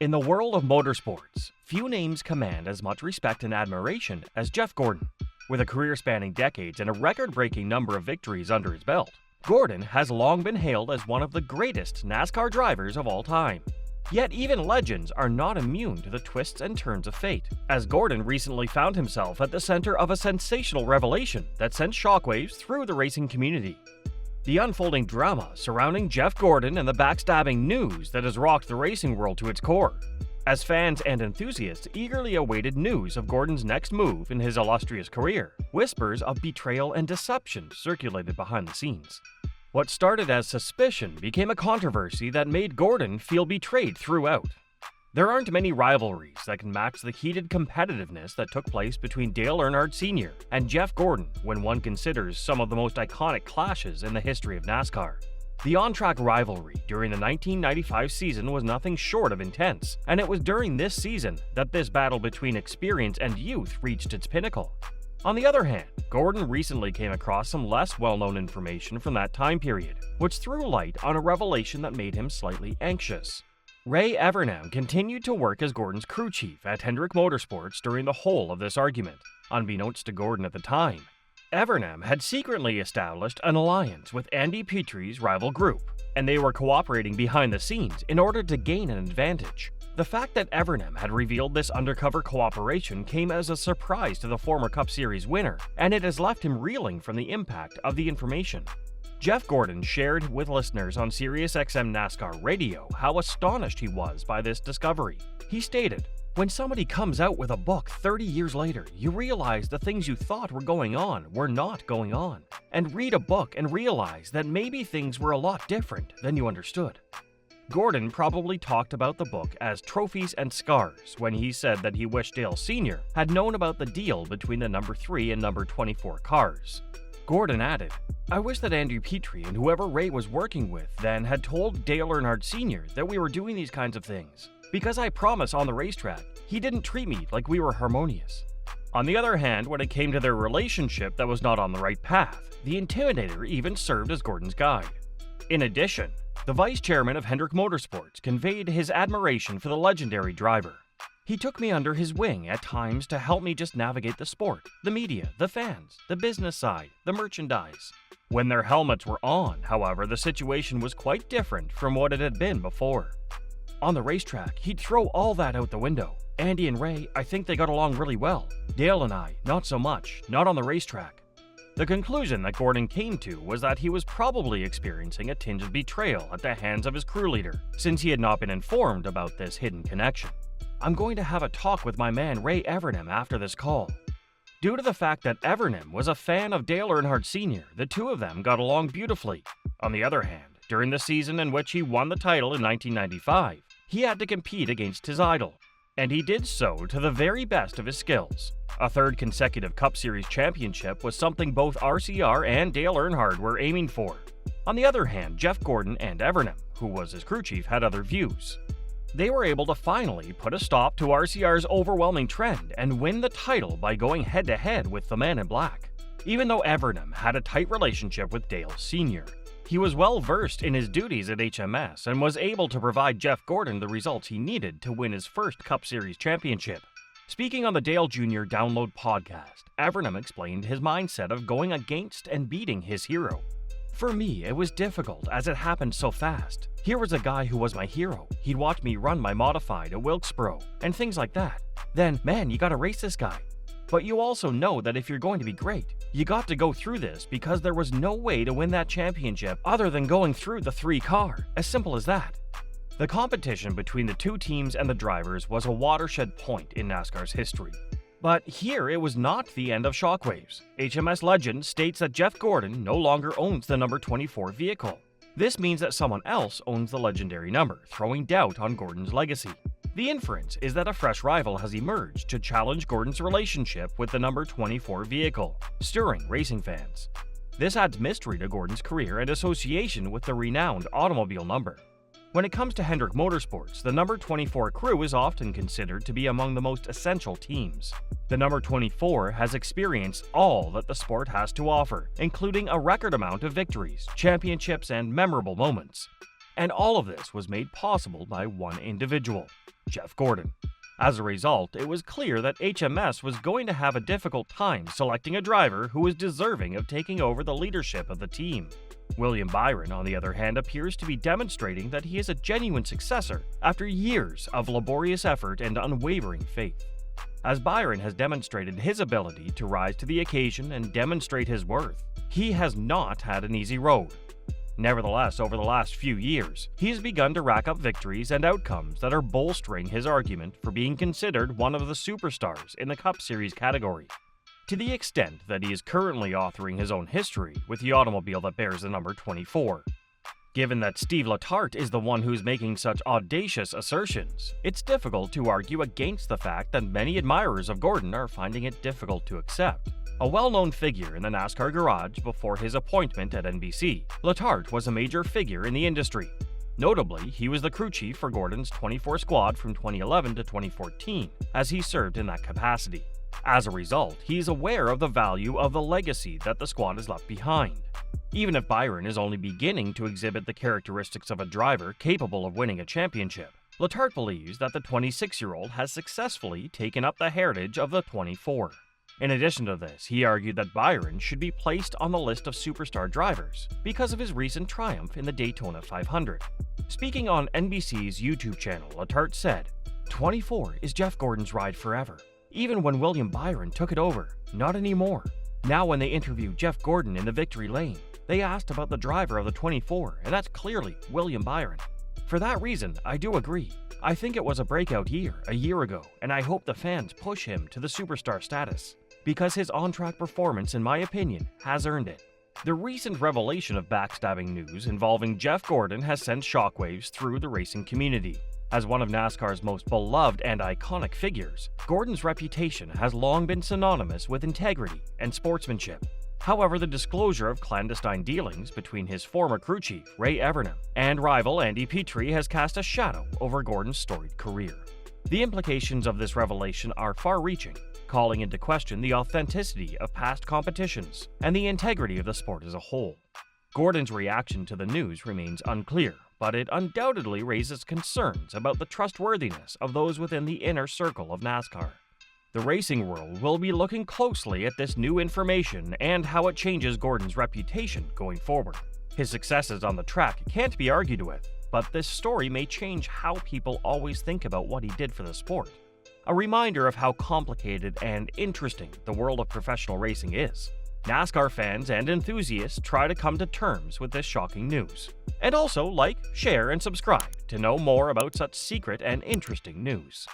In the world of motorsports, few names command as much respect and admiration as Jeff Gordon. With a career spanning decades and a record-breaking number of victories under his belt, Gordon has long been hailed as one of the greatest NASCAR drivers of all time. Yet even legends are not immune to the twists and turns of fate, as Gordon recently found himself at the center of a sensational revelation that sent shockwaves through the racing community. The unfolding drama surrounding Jeff Gordon and the backstabbing news that has rocked the racing world to its core, as fans and enthusiasts eagerly awaited news of Gordon's next move in his illustrious career. Whispers of betrayal and deception circulated behind the scenes. What started as suspicion became a controversy that made Gordon feel betrayed throughout. There aren't many rivalries that can match the heated competitiveness that took place between Dale Earnhardt Sr. and Jeff Gordon when one considers some of the most iconic clashes in the history of NASCAR. The on-track rivalry during the 1995 season was nothing short of intense, and it was during this season that this battle between experience and youth reached its pinnacle. On the other hand, Gordon recently came across some less well-known information from that time period, which threw light on a revelation that made him slightly anxious. Ray Evernham continued to work as Gordon's crew chief at Hendrick Motorsports during the whole of this argument. Unbeknownst to Gordon at the time, Evernham had secretly established an alliance with Andy Petree's rival group, and they were cooperating behind the scenes in order to gain an advantage. The fact that Evernham had revealed this undercover cooperation came as a surprise to the former Cup Series winner, and it has left him reeling from the impact of the information. Jeff Gordon shared with listeners on SiriusXM NASCAR Radio how astonished he was by this discovery. He stated, "When somebody comes out with a book 30 years later, you realize the things you thought were going on were not going on, and read a book and realize that maybe things were a lot different than you understood." Gordon probably talked about the book as Trophies and Scars when he said that he wished Dale Sr. had known about the deal between the number 3 and number 24 cars. Gordon added, "I wish that Andy Petree and whoever Ray was working with then had told Dale Earnhardt Sr. that we were doing these kinds of things, because I promise on the racetrack, he didn't treat me like we were harmonious." On the other hand, when it came to their relationship that was not on the right path, the Intimidator even served as Gordon's guide. In addition, the vice chairman of Hendrick Motorsports conveyed his admiration for the legendary driver. "He took me under his wing at times to help me just navigate the sport, the media, the fans, the business side, the merchandise." When their helmets were on, however, the situation was quite different from what it had been before. "On the racetrack, he'd throw all that out the window. Andy and Ray, I think they got along really well. Dale and I, not so much, not on the racetrack." The conclusion that Gordon came to was that he was probably experiencing a tinge of betrayal at the hands of his crew leader, since he had not been informed about this hidden connection. "I'm going to have a talk with my man Ray Evernham after this call." Due to the fact that Evernham was a fan of Dale Earnhardt Sr., the two of them got along beautifully. On the other hand, during the season in which he won the title in 1995, he had to compete against his idol, and he did so to the very best of his skills. A third consecutive Cup Series championship was something both RCR and Dale Earnhardt were aiming for. On the other hand, Jeff Gordon and Evernham, who was his crew chief, had other views. They were able to finally put a stop to RCR's overwhelming trend and win the title by going head-to-head with the Man in Black. Even though Evernham had a tight relationship with Dale Sr., he was well versed in his duties at HMS and was able to provide Jeff Gordon the results he needed to win his first Cup Series championship. Speaking on the Dale Jr. Download podcast, Evernham explained his mindset of going against and beating his hero. "For me, it was difficult as it happened so fast. Here was a guy who was my hero. He'd watch me run my modified at Wilkesboro and things like that. Then, man, you gotta race this guy. But you also know that if you're going to be great, you got to go through this because there was no way to win that championship other than going through the 3 car. As simple as that." The competition between the two teams and the drivers was a watershed point in NASCAR's history. But here it was not the end of shockwaves. HMS legend states that Jeff Gordon no longer owns the number 24 vehicle. This means that someone else owns the legendary number, throwing doubt on Gordon's legacy. The inference is that a fresh rival has emerged to challenge Gordon's relationship with the number 24 vehicle, stirring racing fans. This adds mystery to Gordon's career and association with the renowned automobile number. When it comes to Hendrick Motorsports, the number 24 crew is often considered to be among the most essential teams. The number 24 has experienced all that the sport has to offer, including a record amount of victories, championships, and memorable moments. And all of this was made possible by one individual. Jeff Gordon. As a result, it was clear that HMS was going to have a difficult time selecting a driver who was deserving of taking over the leadership of the team. William Byron, on the other hand, appears to be demonstrating that he is a genuine successor after years of laborious effort and unwavering faith. As Byron has demonstrated his ability to rise to the occasion and demonstrate his worth, he has not had an easy road. Nevertheless, over the last few years, he has begun to rack up victories and outcomes that are bolstering his argument for being considered one of the superstars in the Cup Series category, to the extent that he is currently authoring his own history with the automobile that bears the number 24. Given that Steve Letarte is the one who's making such audacious assertions, it's difficult to argue against the fact that many admirers of Gordon are finding it difficult to accept. A well-known figure in the NASCAR garage before his appointment at NBC, Letarte was a major figure in the industry. Notably, he was the crew chief for Gordon's 24 squad from 2011 to 2014, as he served in that capacity. As a result, he is aware of the value of the legacy that the squad has left behind. Even if Byron is only beginning to exhibit the characteristics of a driver capable of winning a championship, Letarte believes that the 26-year-old has successfully taken up the heritage of the 24. In addition to this, he argued that Byron should be placed on the list of superstar drivers because of his recent triumph in the Daytona 500. Speaking on NBC's YouTube channel, Letarte said, "24 is Jeff Gordon's ride forever. Even when William Byron took it over, not anymore. Now when they interviewed Jeff Gordon in the victory lane, they asked about the driver of the 24, and that's clearly William Byron. For that reason, I do agree. I think it was a breakout year, a year ago, and I hope the fans push him to the superstar status, because his on-track performance, in my opinion, has earned it." The recent revelation of backstabbing news involving Jeff Gordon has sent shockwaves through the racing community. As one of NASCAR's most beloved and iconic figures, Gordon's reputation has long been synonymous with integrity and sportsmanship. However, the disclosure of clandestine dealings between his former crew chief, Ray Evernham, and rival Andy Petrie has cast a shadow over Gordon's storied career. The implications of this revelation are far-reaching, calling into question the authenticity of past competitions and the integrity of the sport as a whole. Gordon's reaction to the news remains unclear, but it undoubtedly raises concerns about the trustworthiness of those within the inner circle of NASCAR. The racing world will be looking closely at this new information and how it changes Gordon's reputation going forward. His successes on the track can't be argued with, but this story may change how people always think about what he did for the sport. A reminder of how complicated and interesting the world of professional racing is. NASCAR fans and enthusiasts try to come to terms with this shocking news. And also like, share, and subscribe to know more about such secret and interesting news.